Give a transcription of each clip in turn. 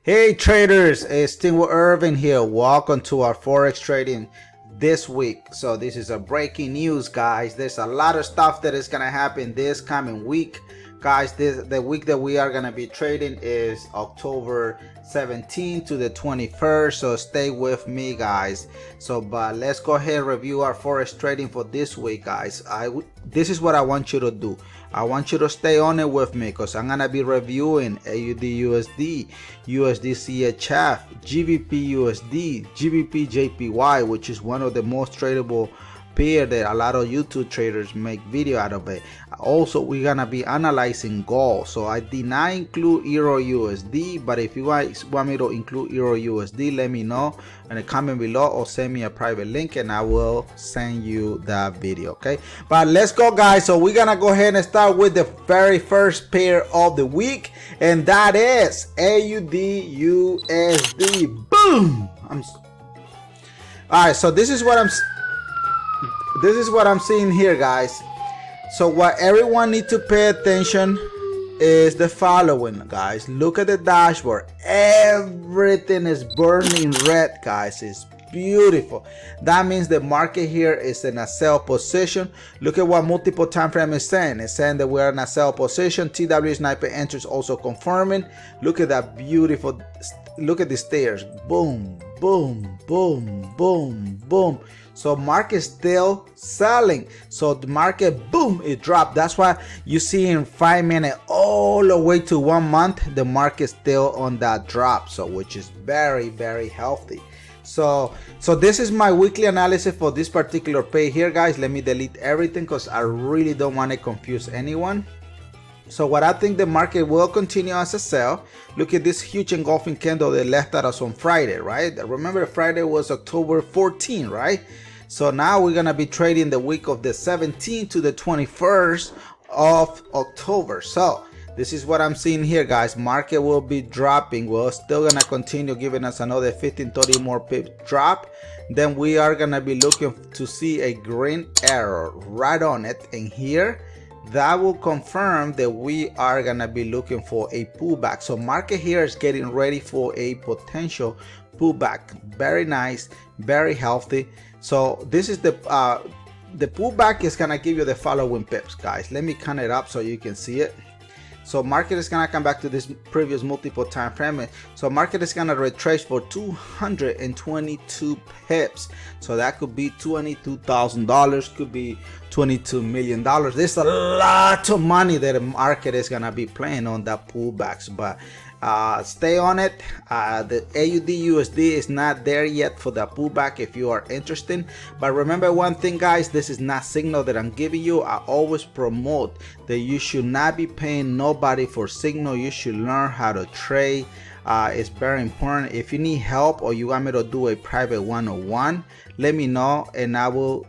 Hey traders, it's Teamwork Irvin here. Welcome to our Forex Trading this week. So this is a breaking news, guys. There's a lot of stuff that is gonna happen this coming week. Guys, the week that we are gonna be trading is October 17th to the 21st. So stay with me, guys. But let's go ahead and review our Forex trading for this week, guys. This is what I want you to do. I want you to stay on it with me because I'm gonna be reviewing AUD USD, USD CHF, GBP USD, Gbpjpy, which is one of the most tradable pair that a lot of YouTube traders make video out of it. Also, we're gonna be analyzing gold. So I did not include Euro USD, but if you guys want me to include Euro USD, let me know in the comment below or send me a private link and I will send you that video. Okay, but let's go, guys. So we're gonna go ahead and start with the very first pair of the week, and that is AUD USD. Boom. All right, so this is what I'm seeing here, guys. So what everyone needs to pay attention is the following, guys. Look at the dashboard. Everything is burning red, guys. It's beautiful. That means the market here is in a sell position. Look at what multiple time frame is saying. It's saying that we're in a sell position. TW sniper entries also confirming. Look at that beautiful. Look at the stairs. Boom, boom, boom, boom, boom. So market still selling. So the market, boom, it dropped. That's why you see in 5 minutes all the way to 1 month, the market still on that drop. So which is very, very healthy. So this is my weekly analysis for this particular pay here, guys. Let me delete everything because I really don't want to confuse anyone. So what I think the market will continue as a sell. Look at this huge engulfing candle that left at us on Friday, right? Remember Friday was October 14, right? So now we're gonna be trading the week of the 17th to the 21st of October. So this is what I'm seeing here, guys. Market will be dropping. We're still gonna continue giving us another 15-30 more pips drop. Then we are gonna be looking to see a green arrow right on it, and here that will confirm that we are gonna be looking for a pullback. So market here is getting ready for a potential pullback. Very nice, very healthy. So this is the pullback is gonna give you the following pips, guys. Let me count it up so you can see it. So market is gonna come back to this previous multiple time frame. So market is gonna retrace for 222 pips. So that could be $22,000, could be $22 million. There's a lot of money that the market is gonna be playing on that pullbacks, but stay on it. The AUD USD is not there yet for the pullback if you are interested. But remember one thing, guys, this is not signal that I'm giving you. I always promote that you should not be paying nobody for signal. You should learn how to trade. It's very important. If you need help or you want me to do a private one-on-one, let me know and I will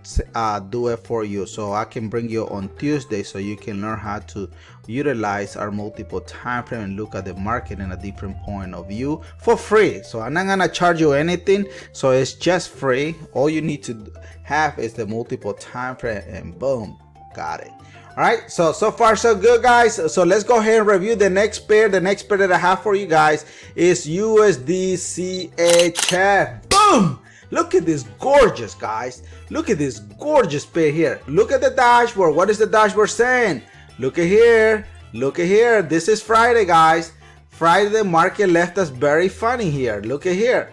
do it for you. So I can bring you on Tuesday so you can learn how to utilize our multiple time frame and look at the market in a different point of view for free. So I'm not gonna charge you anything, so it's just free. All you need to have is the multiple time frame and boom, got it. All right, so far so good, guys. So let's go ahead and review the next pair. The next pair that I have for you guys is USD CHF. Boom! Look at this gorgeous, guys. Look at this gorgeous pair here. Look at the dashboard. What is the dashboard saying? Look at here. Look at here. This is Friday, guys. Friday, the market left us very funny here. Look at here.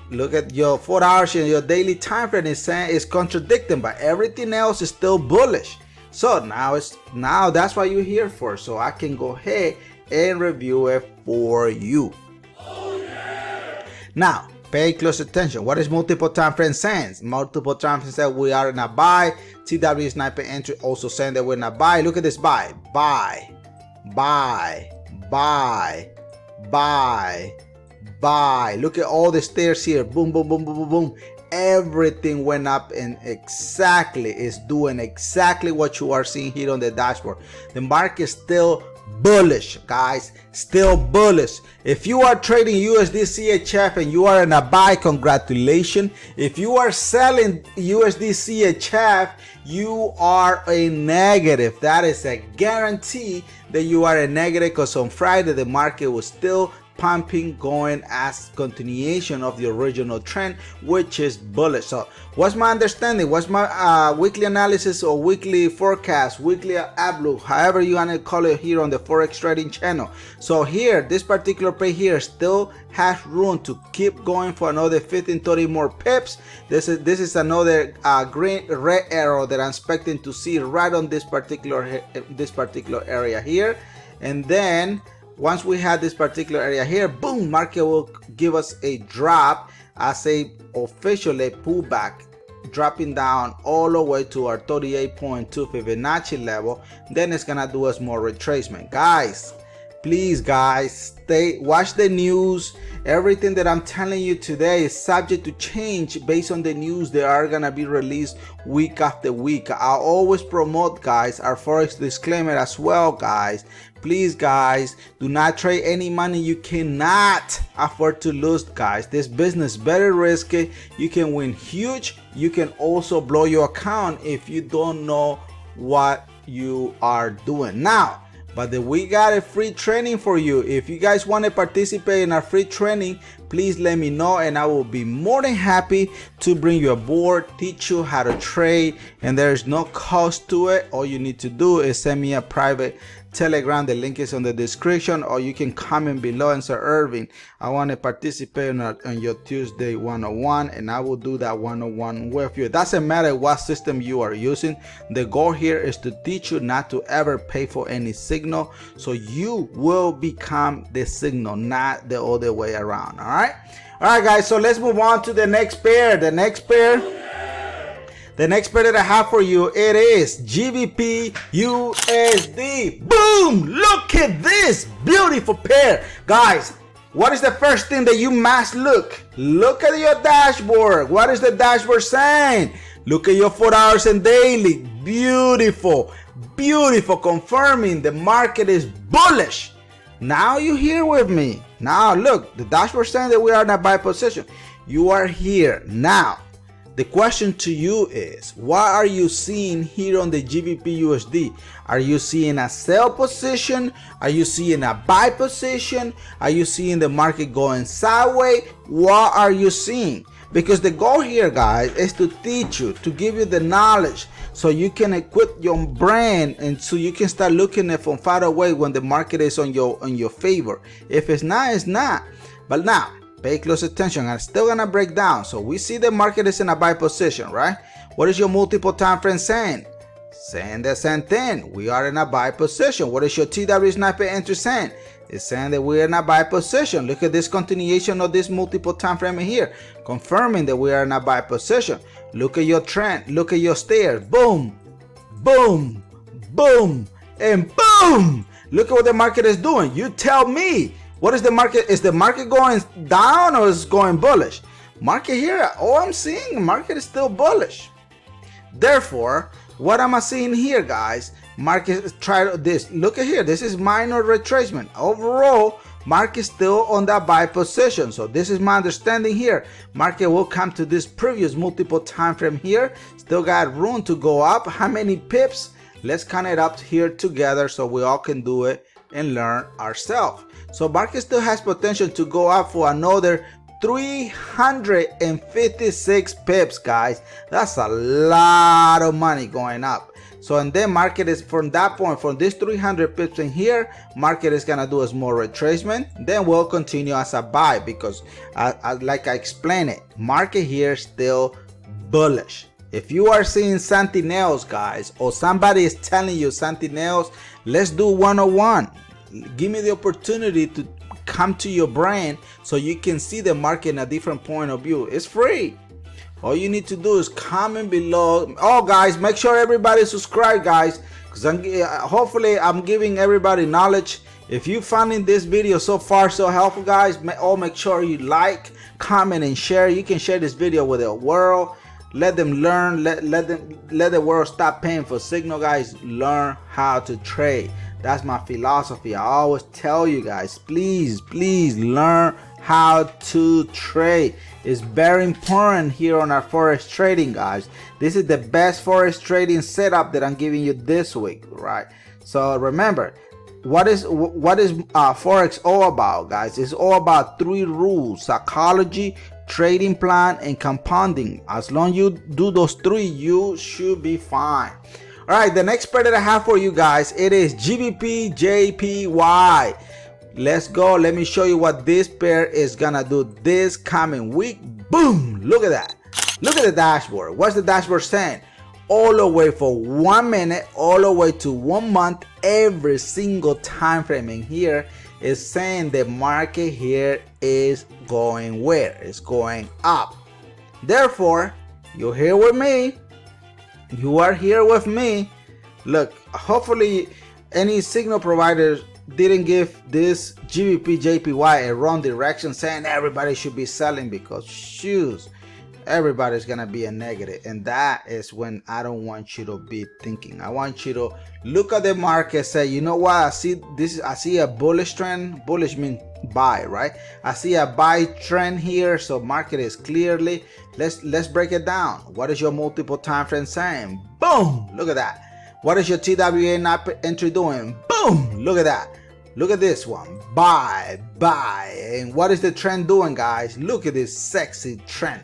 Look at your 4 hours and your daily time frame is saying it's contradicting, but everything else is still bullish. So now that's what you're here for. So I can go ahead and review it for you. Oh, yeah. Now pay close attention. What is multiple time frame saying? Multiple time frame said we are in a buy. TW sniper entry also saying that we're in a buy. Look at this buy, buy, buy, buy, buy, buy. Look at all the stairs here. Boom, boom, boom, boom, boom, boom. Everything went up and exactly is doing exactly what you are seeing here on the dashboard. The market is still bullish, guys, still bullish. If you are trading USD CHF and you are in a buy, congratulations. If you are selling USD CHF, you are a negative. That is a guarantee that you are a negative, because on Friday the market was still pumping, going as continuation of the original trend, which is bullish. So what's my understanding? What's my weekly analysis or weekly forecast, weekly outlook, however you want to call it, here on the Forex Trading channel? So here, this particular pair here still has room to keep going for another 15-30 more pips. This is another red arrow that I'm expecting to see right on this particular area here. And then once we have this particular area here, boom, market will give us a drop. I say officially pullback, dropping down all the way to our 38.2 Fibonacci level. Then it's gonna do us more retracement. Guys, please guys, watch the news. Everything that I'm telling you today is subject to change based on the news that are gonna be released week after week. I always promote, guys, our Forex disclaimer as well, guys. Please, guys, do not trade any money you cannot afford to lose, guys. This business is very risky. You can win huge. You can also blow your account if you don't know what you are doing now. But we got a free training for you. If you guys want to participate in our free training, please let me know and I will be more than happy to bring you aboard, teach you how to trade, and there's no cost to it. All you need to do is send me a private Telegram. The link is on the description, or you can comment below and say, Irving, I want to participate on your Tuesday 101, and I will do that 101 with you. It doesn't matter what system you are using. The goal here is to teach you not to ever pay for any signal, so you will become the signal, not the other way around. All right, guys, so let's move on to the next pair. The next pair that I have for you, it is GBP USD. Boom! Look at this beautiful pair. Guys, what is the first thing that you must look? Look at your dashboard. What is the dashboard saying? Look at your 4 hours and daily. Beautiful, beautiful, confirming the market is bullish. Now you here with me. Now look, the dashboard saying that we are in a buy position. You are here now. The question to you is, what are you seeing here on the GBP USD? Are you seeing a sell position? Are you seeing a buy position? Are you seeing the market going sideways? What are you seeing? Because the goal here, guys, is to teach you, to give you the knowledge so you can equip your brain and so you can start looking at from far away when the market is on your favor. If it's not, it's not. But now, pay close attention. I'm still gonna break down. So we see the market is in a buy position, right? What is your multiple time frame saying? Saying the same thing. We are in a buy position. What is your TW sniper entry saying? It's saying that we're in a buy position. Look at this continuation of this multiple time frame here, confirming that we are in a buy position. Look at your trend. Look at your stairs. Boom, boom, boom, and boom. Look at what the market is doing. You tell me. What is the market? Is the market going down or is it going bullish? Market here, all I'm seeing, market is still bullish. Therefore, what am I seeing here, guys? Market try this. Look at here. This is minor retracement. Overall, market still on that buy position. So this is my understanding here. Market will come to this previous multiple time frame here. Still got room to go up. How many pips? Let's count it up here together so we all can do it and learn ourselves. So market still has potential to go up for another 356 pips, guys. That's a lot of money going up. So and then market is from that point, from this 300 pips in here, market is gonna do a small retracement. Then we'll continue as a buy because like I explained it, market here still bullish. If you are seeing sentinels, guys, or somebody is telling you sentinels, let's do 101. Give me the opportunity to come to your brain so you can see the market in a different point of view. It's free. All you need to do is comment below. Oh, guys, make sure everybody subscribe, guys, because hopefully I'm giving everybody knowledge. If you finding this video so far so helpful, guys, make sure you like, comment, and share. You can share this video with the world. Let them learn. Let the world stop paying for signal, guys. Learn how to trade. That's my philosophy. I always tell you guys, please learn how to trade. It's very important here on our Forex Trading, guys. This is the best Forex Trading setup that I'm giving you this week, right? So remember, what is Forex all about, guys? It's all about 3 rules: psychology, trading plan, and compounding. As long as you do those 3, you should be fine. All right, the next pair that I have for you guys, it is Gbpjpy. Let's go. Let me show you what this pair is gonna do this coming week. Boom! Look at that. Look at the dashboard. What's the dashboard saying? All the way for 1 minute, all the way to 1 month, every single time frame in here is saying the market here is going where? It's going up. Therefore, you're here with me. You are here with me. Look, hopefully any signal providers didn't give this Gbpjpy a wrong direction saying everybody should be selling, because shoes, everybody's gonna be a negative, and that is when I don't want you to be thinking. I want you to look at the market, say, you know what, I see a bullish trend. Bullish means buy, right? I see a buy trend here, so market is clearly, let's break it down. What is your multiple time frame saying? Boom! Look at that. What is your TWA entry doing? Boom! Look at that. Look at this one. Buy. And what is the trend doing, guys? Look at this sexy trend.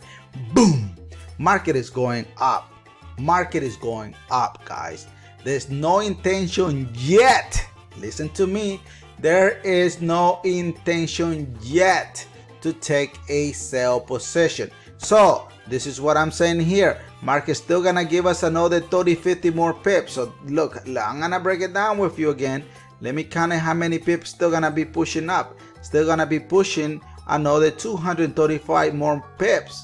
Boom! Market is going up. Market is going up, guys. There's no intention yet. Listen to me. There is no intention yet to take a sell position. So this is what I'm saying here. Market's still gonna give us another 30-50 more pips. So look, I'm gonna break it down with you again. Let me count how many pips still gonna be pushing up. Still gonna be pushing another 235 more pips.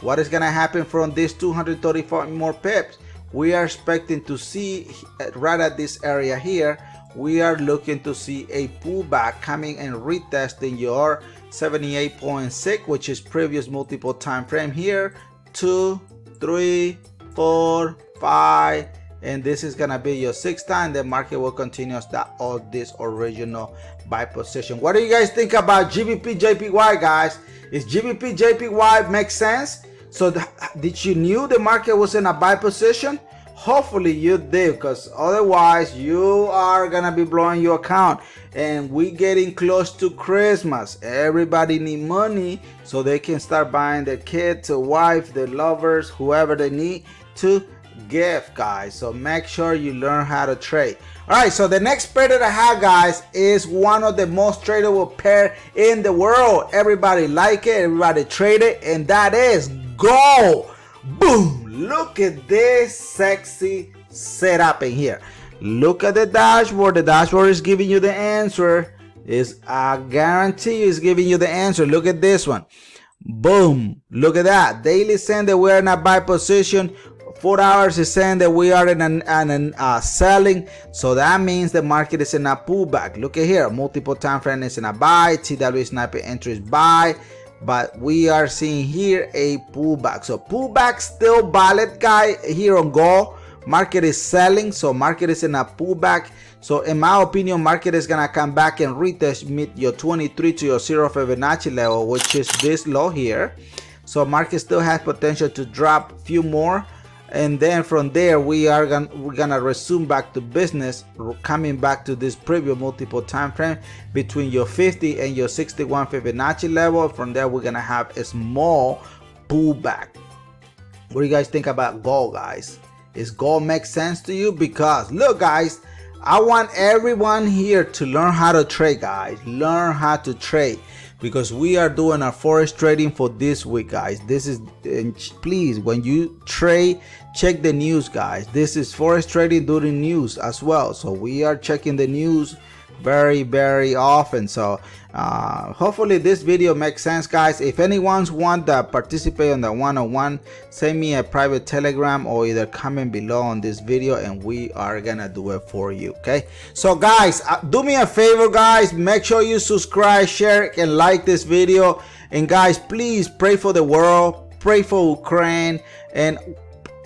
What is gonna happen from these 235 more pips? We are expecting to see right at this area here, we are looking to see a pullback coming and retesting your 78.6, which is previous multiple time frame here. 2, 3, 4, 5, and this is gonna be your 6th time. The market will continue that all this original buy position. What do you guys think about Gbpjpy, guys? Is Gbpjpy make sense? So did you knew the market was in a buy position? Hopefully you did, because otherwise you are gonna be blowing your account. And we getting close to Christmas. Everybody need money so they can start buying their kids, their wife, their lovers, whoever they need to gift, guys. So make sure you learn how to trade. All right, so the next pair that I have, guys, is one of the most tradable pair in the world. Everybody like it, everybody trade it, and that is gold. Boom! Look at this sexy setup in here. Look at the dashboard. The dashboard is giving you the answer. I guarantee it's giving you the answer. Look at this one. Boom! Look at that. Daily saying that we're in a buy position. 4 hours is saying that we are in a selling, so that means the market is in a pullback. Look at here, multiple time frame is in a buy, TW sniper entry is buy, but we are seeing here a pullback. So pullback still valid, guy, here on gold. Market is selling, so market is in a pullback. So in my opinion, market is gonna come back and retest meet your 23 to your 0 Fibonacci level, which is this low here. So market still has potential to drop a few more, and then from there we're gonna resume back to business, coming back to this previous multiple time frame between your 50 and your 61 Fibonacci level. From there we're gonna have a small pullback. What do you guys think about gold, guys? Is gold make sense to you? Because look, guys, I want everyone here to learn how to trade, guys. Learn how to trade, because we are doing our forex trading for this week, guys. This is, please, when you trade, check the news, guys. This is forex trading during news as well, so we are checking the news very often. So hopefully this video makes sense, guys. If anyone's want to participate on the one-on-one, send me a private telegram or either comment below on this video and we are gonna do it for you. Okay, so guys, do me a favor, guys, make sure you subscribe, share, and like this video. And guys, please pray for the world, pray for Ukraine, and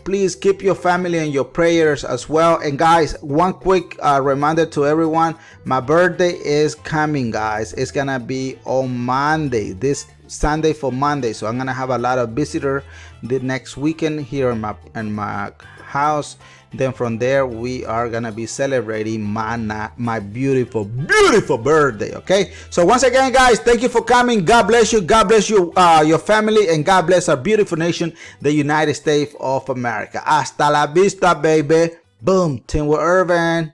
please keep your family in your prayers as well. And guys, one quick reminder to everyone, my birthday is coming, guys. It's gonna be on Monday, this Sunday for Monday, so I'm gonna have a lot of visitors the next weekend here in my house. Then from there we are gonna be celebrating my beautiful birthday. Okay, so once again, guys, thank you for coming. God bless you, your family, and God bless our beautiful nation, the United States of America. Hasta la vista, baby. Boom. Team with Irvin.